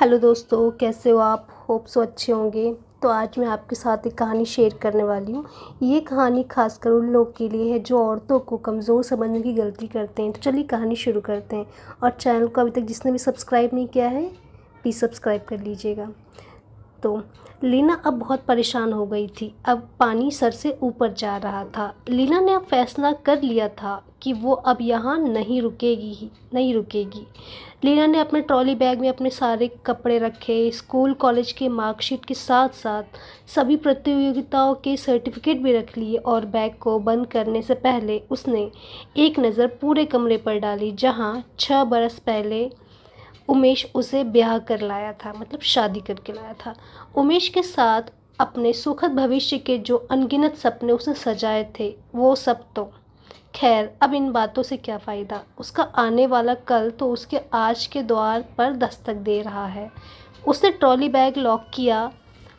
Hello दोस्तों, कैसे हो आप? होप सो अच्छे होंगे। तो आज मैं आपके साथ एक कहानी शेयर करने वाली हूँ। ये कहानी खासकर उन लोग के लिए है जो औरतों को कमज़ोर समझने की गलती करते हैं। तो चलिए कहानी शुरू करते हैं। और चैनल को अभी तक जिसने भी सब्सक्राइब नहीं किया है, प्लीज़ सब्सक्राइब कर लीजिएगा। तो लीना अब बहुत परेशान हो गई थी। अब पानी सर से ऊपर जा रहा था। लीना ने अब फैसला कर लिया था कि वो अब यहाँ नहीं रुकेगी। लीना ने अपने ट्रॉली बैग में अपने सारे कपड़े रखे, स्कूल कॉलेज के मार्कशीट के साथ साथ सभी प्रतियोगिताओं के सर्टिफिकेट भी रख लिए और बैग को बंद करने से पहले उसने एक नज़र पूरे कमरे पर डाली जहाँ 6 बरस पहले उमेश उसे ब्याह कर लाया था, मतलब शादी करके लाया था। उमेश के साथ अपने सुखद भविष्य के जो अनगिनत सपने उसने सजाए थे, वो सब तो खैर अब इन बातों से क्या फ़ायदा। उसका आने वाला कल तो उसके आज के द्वार पर दस्तक दे रहा है। उसने ट्रॉली बैग लॉक किया,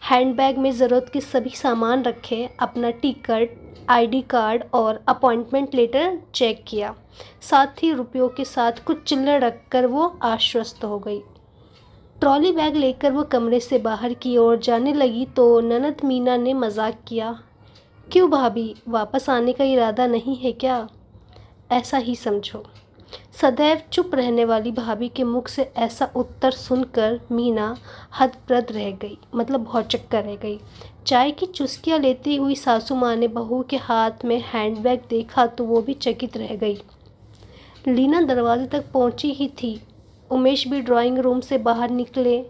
हैंडबैग में ज़रूरत के सभी सामान रखे, अपना टिकट, आईडी कार्ड और अपॉइंटमेंट लेटर चेक किया। साथ ही रुपयों के साथ कुछ चिल्लर रखकर वो आश्वस्त हो गई। ट्रॉली बैग लेकर वो कमरे से बाहर की ओर जाने लगी तो ननद मीना ने मजाक किया, क्यों भाभी, वापस आने का इरादा नहीं है क्या? ऐसा ही समझो। सदैव चुप रहने वाली भाभी के मुख से ऐसा उत्तर सुनकर मीना हतप्रभ रह गई, मतलब बहुत चक्कर रह गई। चाय की चुस्कियाँ लेती हुई सासू माँ ने बहू के हाथ में हैंडबैग देखा तो वो भी चकित रह गई। लीना दरवाजे तक पहुंची ही थी, उमेश भी ड्राइंग रूम से बाहर निकले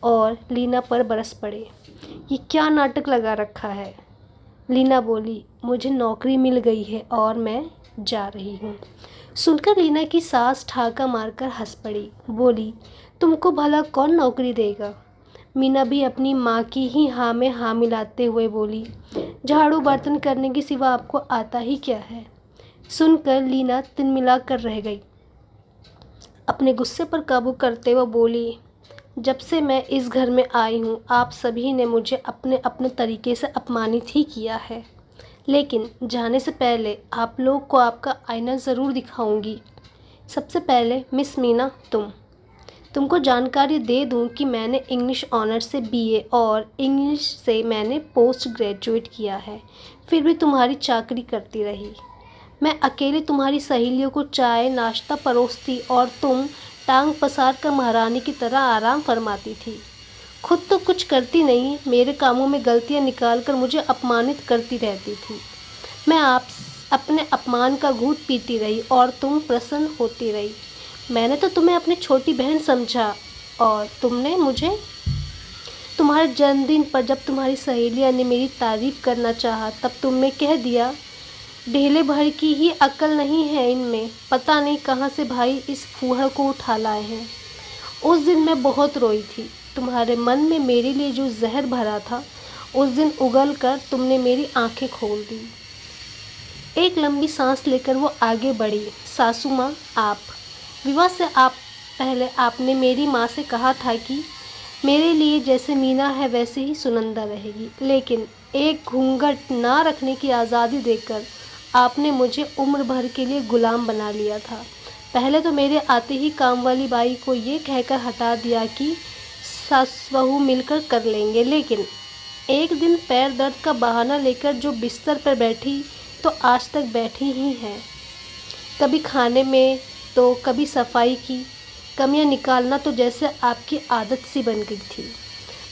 और लीना पर बरस पड़े। ये क्या नाटक लगा रखा है? लीना बोली, मुझे नौकरी मिल गई है और मैं जा रही हूँ। सुनकर लीना की सास ठाका मारकर हंस पड़ी, बोली, तुमको भला कौन नौकरी देगा? मीना भी अपनी माँ की ही हाँ में हाँ मिलाते हुए बोली, झाड़ू बर्तन करने के सिवा आपको आता ही क्या है? सुनकर लीना तिलमिला कर रह गई। अपने गुस्से पर काबू करते हुए बोली, जब से मैं इस घर में आई हूँ आप सभी ने मुझे अपने अपने तरीके से अपमानित ही किया है, लेकिन जाने से पहले आप लोग को आपका आईना ज़रूर दिखाऊंगी। सबसे पहले मिस मीना, तुमको जानकारी दे दूं कि मैंने इंग्लिश ऑनर्स से बीए और इंग्लिश से मैंने पोस्ट ग्रेजुएट किया है, फिर भी तुम्हारी चाकरी करती रही। मैं अकेले तुम्हारी सहेलियों को चाय नाश्ता परोसती और तुम टांग पसार कर महारानी की तरह आराम फरमाती थी। खुद तो कुछ करती नहीं, मेरे कामों में गलतियां निकाल कर मुझे अपमानित करती रहती थी। मैं अपने अपमान का घूंट पीती रही और तुम प्रसन्न होती रही। मैंने तो तुम्हें अपनी छोटी बहन समझा और तुमने मुझे तुम्हारे जन्मदिन पर जब तुम्हारी सहेलियां ने मेरी तारीफ़ करना चाहा तब तुमने कह दिया, ढेले भर की ही अक्ल नहीं है इनमें, पता नहीं कहाँ से भाई इस फूहड़ को उठा लाए हैं। उस दिन मैं बहुत रोई थी। तुम्हारे मन में मेरे लिए जो जहर भरा था उस दिन उगल कर तुमने मेरी आंखें खोल दी। एक लंबी सांस लेकर वो आगे बढ़ी, सासू माँ, आप विवाह से पहले आपने मेरी माँ से कहा था कि मेरे लिए जैसे मीना है वैसे ही सुनंदा रहेगी, लेकिन एक घूंघट ना रखने की आज़ादी देकर आपने मुझे उम्र भर के लिए गुलाम बना लिया था। पहले तो मेरे आते ही काम वाली बाई को ये कहकर हटा दिया कि सास बहू मिलकर कर लेंगे, लेकिन एक दिन पैर दर्द का बहाना लेकर जो बिस्तर पर बैठी तो आज तक बैठी ही हैं। कभी खाने में तो कभी सफाई की कमियां निकालना तो जैसे आपकी आदत सी बन गई थी।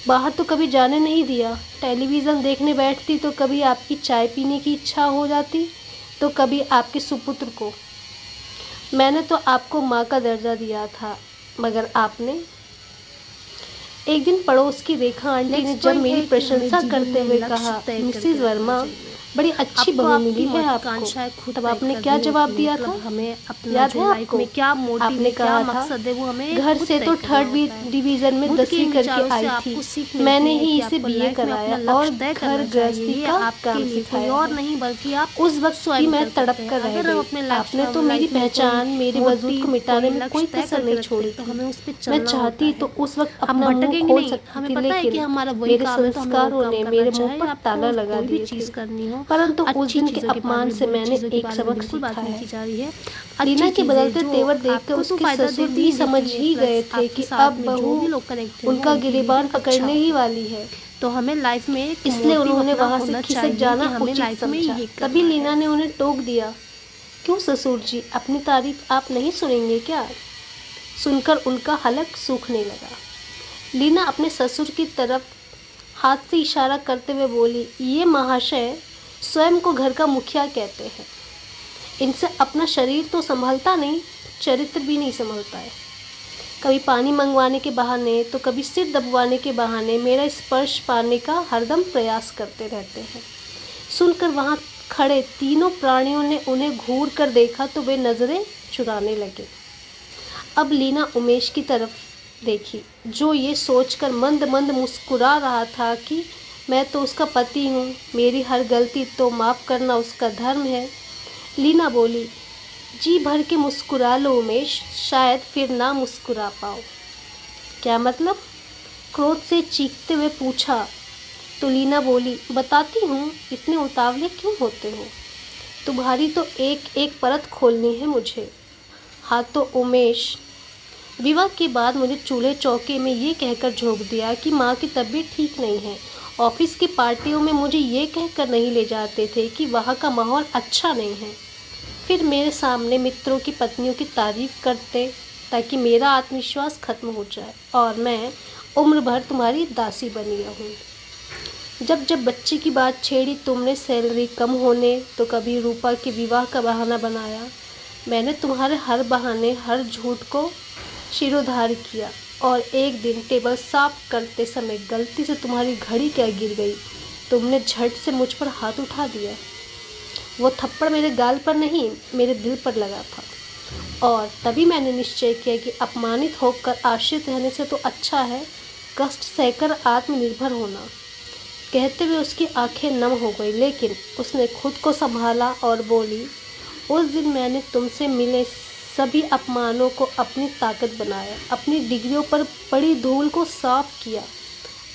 बाहर तो कभी जाने नहीं दिया, टेलीविज़न देखने बैठती तो कभी आपकी चाय पीने की इच्छा हो जाती तो कभी आपके सुपुत्र को। मैंने तो आपको माँ का दर्जा दिया था, मगर आपने। एक दिन पड़ोस की रेखा आंटी ने जब मेरी प्रशंसा करते हुए कहा, मिसेस वर्मा, बड़ी अच्छी बहू मिली है आपको, तब आपने क्या जवाब दिया था? हमें अपना याद जो है लाइफ आपको? में क्या मोटिव आपने है, कहा क्या था, मकसद है, वो हमें घर खुद से तय तो करना थर्ड होता है। डिवीज़न में खुद के 10वीं करके विचारों से आई आपको थी। सीख मैंने मिलती है ही कि इसे आपको बीए लाइफ में कराया अपना और लक्ष्य तय घर करना गृहस्थी चाहिए। ये का आपके काम लिए कोई सिखाया और है। नहीं बल्कि आप उस वक्त भी स्वयं मैं कर तड़प सकते हैं। कर रह अगर हम अपने गई। आपने तो मेरी लाइफ में पहचान, कोई मेरे वजूद को मोटिव, मिटाने में कोई तय कसर करके नहीं रखते छोड़ी हैं तो थी। हमें उस पर मैं चलना होता चाहती है। तो उस वक्त हम अपना मुंह भटकेंगे खोल नहीं, सकती हमें थी, पता है कि लेकिन हमारा वही मेरे काम है तो हमें वो संस्कारों काम ने करना मेरे मुंह चाहिए। पर आपको ताला लगा कोई भी दिए थे। चीज़ करनी हो, परंतु उस अच्छी दिन के चीज़ों के बारे अपमान में, से बुरी मैंने चीज़ों के एक बारे में सबक बिल्कुल बात सीखा नहीं है। की जा रही है। लीना के बदलते तेवर देखकर उसके ससुर भी समझ ही गए थे कि अब बहू उनका गिरेबान पकड़ने ही वाली है, तो हमें लाइफ में इसलिए उन्होंने वहां से खिसक जाना उचित समझा। तभी लीना ने उन्हें टोक दिया, क्यों ससुर जी, अपनी तारीफ आप नहीं सुनेंगे क्या? सुनकर उनका हलक सूखने लगा। लीना अपने ससुर की तरफ हाथ से इशारा करते हुए बोली, ये महाशय स्वयं को घर का मुखिया कहते हैं। इनसे अपना शरीर तो संभलता नहीं, चरित्र भी नहीं संभलता है। कभी पानी मंगवाने के बहाने तो कभी सिर दबवाने के बहाने मेरा स्पर्श पाने का हरदम प्रयास करते रहते हैं। सुनकर वहाँ खड़े तीनों प्राणियों ने उन्हें घूर कर देखा तो वे नज़रें चुराने लगे। अब लीना उमेश की तरफ देखी, जो ये सोचकर मंद मंद मुस्कुरा रहा था कि मैं तो उसका पति हूँ, मेरी हर गलती तो माफ़ करना उसका धर्म है। लीना बोली, जी भर के मुस्कुरा लो उमेश, शायद फिर ना मुस्कुरा पाओ। क्या मतलब? क्रोध से चीखते हुए पूछा। तो लीना बोली, बताती हूँ, इतने उतावले क्यों होते हो? तुम्हारी तो एक एक परत खोलनी है मुझे। हाँ तो उमेश, विवाह के बाद मुझे चूल्हे चौके में ये कहकर झोंक दिया कि माँ की तबीयत ठीक नहीं है। ऑफिस की पार्टियों में मुझे ये कहकर नहीं ले जाते थे कि वहाँ का माहौल अच्छा नहीं है। फिर मेरे सामने मित्रों की पत्नियों की तारीफ़ करते ताकि मेरा आत्मविश्वास खत्म हो जाए और मैं उम्र भर तुम्हारी दासी बनी रहूं। जब जब बच्चे की बात छेड़ी तुमने सैलरी कम होने तो कभी रूपा के विवाह का बहाना बनाया। मैंने तुम्हारे हर बहाने, हर झूठ को शिरोधार्य किया और एक दिन टेबल साफ करते समय गलती से तुम्हारी घड़ी क्या गिर गई, तुमने झट से मुझ पर हाथ उठा दिया। वो थप्पड़ मेरे गाल पर नहीं, मेरे दिल पर लगा था और तभी मैंने निश्चय किया कि अपमानित होकर आश्रित रहने से तो अच्छा है कष्ट सहकर आत्मनिर्भर होना। कहते हुए उसकी आंखें नम हो गई, लेकिन उसने खुद को संभाला और बोली, उस दिन मैंने तुमसे मिले सभी अपमानों को अपनी ताकत बनाया, अपनी डिग्रियों पर पड़ी धूल को साफ किया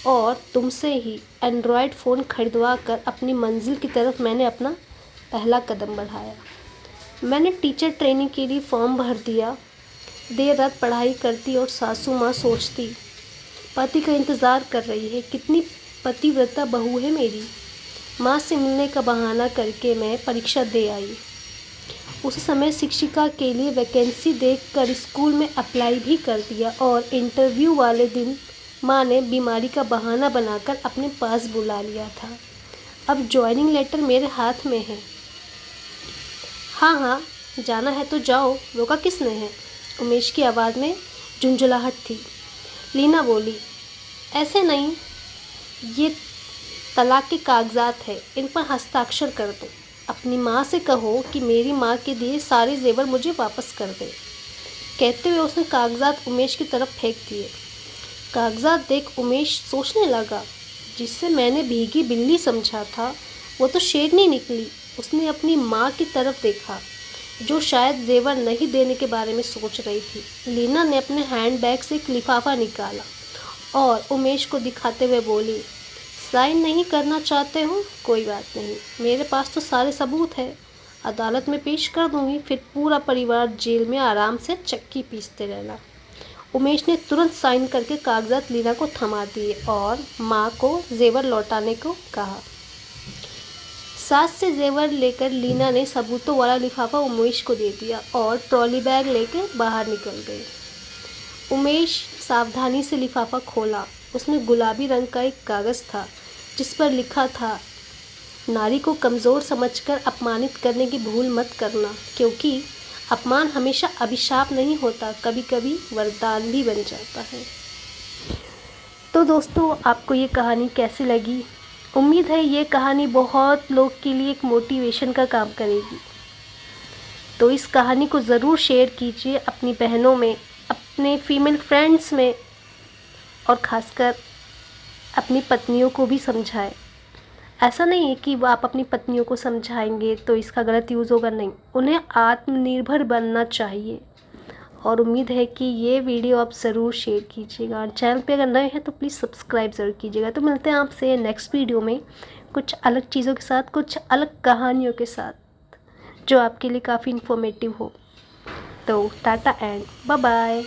और तुमसे ही एंड्रॉयड फ़ोन खरीदवा कर अपनी मंजिल की तरफ मैंने अपना पहला कदम बढ़ाया। मैंने टीचर ट्रेनिंग के लिए फॉर्म भर दिया। देर रात पढ़ाई करती और सासू माँ सोचती, पति का इंतज़ार कर रही है, कितनी पतिव्रता बहू है मेरी। माँ से मिलने का बहाना करके मैं परीक्षा दे आई। उस समय शिक्षिका के लिए वैकेंसी देखकर स्कूल में अप्लाई भी कर दिया और इंटरव्यू वाले दिन माँ ने बीमारी का बहाना बनाकर अपने पास बुला लिया था। अब ज्वाइनिंग लेटर मेरे हाथ में है। हाँ हाँ, जाना है तो जाओ, रोका किसने है? उमेश की आवाज़ में झुंझुलाहट थी। लीना बोली, ऐसे नहीं, ये तलाक के कागजात है, इन पर हस्ताक्षर कर दो। अपनी माँ से कहो कि मेरी माँ के दिए सारे जेवर मुझे वापस कर दे। कहते हुए उसने कागजात उमेश की तरफ फेंक दिए। कागजात देख उमेश सोचने लगा, जिससे मैंने भीगी बिल्ली समझा था वो तो शेरनी निकली। उसने अपनी माँ की तरफ देखा, जो शायद जेवर नहीं देने के बारे में सोच रही थी। लीना ने अपने हैंडबैग से एक लिफाफा निकाला और उमेश को दिखाते हुए बोली, साइन नहीं करना चाहते हो? कोई बात नहीं, मेरे पास तो सारे सबूत है, अदालत में पेश कर दूंगी, फिर पूरा परिवार जेल में आराम से चक्की पीसते रहना। उमेश ने तुरंत साइन करके कागजात लीना को थमा दिए और माँ को जेवर लौटाने को कहा। सास से जेवर लेकर लीना ने सबूतों वाला लिफाफा उमेश को दे दिया और ट्रॉली बैग लेकर बाहर निकल गई। उमेश सावधानी से लिफाफा खोला। उसमें गुलाबी रंग का एक कागज़ था जिस पर लिखा था, नारी को कमज़ोर समझकर अपमानित करने की भूल मत करना, क्योंकि अपमान हमेशा अभिशाप नहीं होता, कभी कभी वरदान भी बन जाता है। तो दोस्तों, आपको ये कहानी कैसी लगी? उम्मीद है ये कहानी बहुत लोग के लिए एक मोटिवेशन का काम करेगी। तो इस कहानी को ज़रूर शेयर कीजिए अपनी बहनों में, अपने फीमेल फ्रेंड्स में और ख़ासकर अपनी पत्नियों को भी समझाएं। ऐसा नहीं है कि वो आप अपनी पत्नियों को समझाएंगे तो इसका गलत यूज़ होगा, नहीं, उन्हें आत्मनिर्भर बनना चाहिए। और उम्मीद है कि ये वीडियो आप ज़रूर शेयर कीजिएगा। चैनल पे अगर नए हैं तो प्लीज़ सब्सक्राइब ज़रूर कीजिएगा। तो मिलते हैं आपसे नेक्स्ट वीडियो में कुछ अलग चीज़ों के साथ, कुछ अलग कहानियों के साथ, जो आपके लिए काफ़ी इन्फॉर्मेटिव हो। तो टाटा एंड बाय बाय।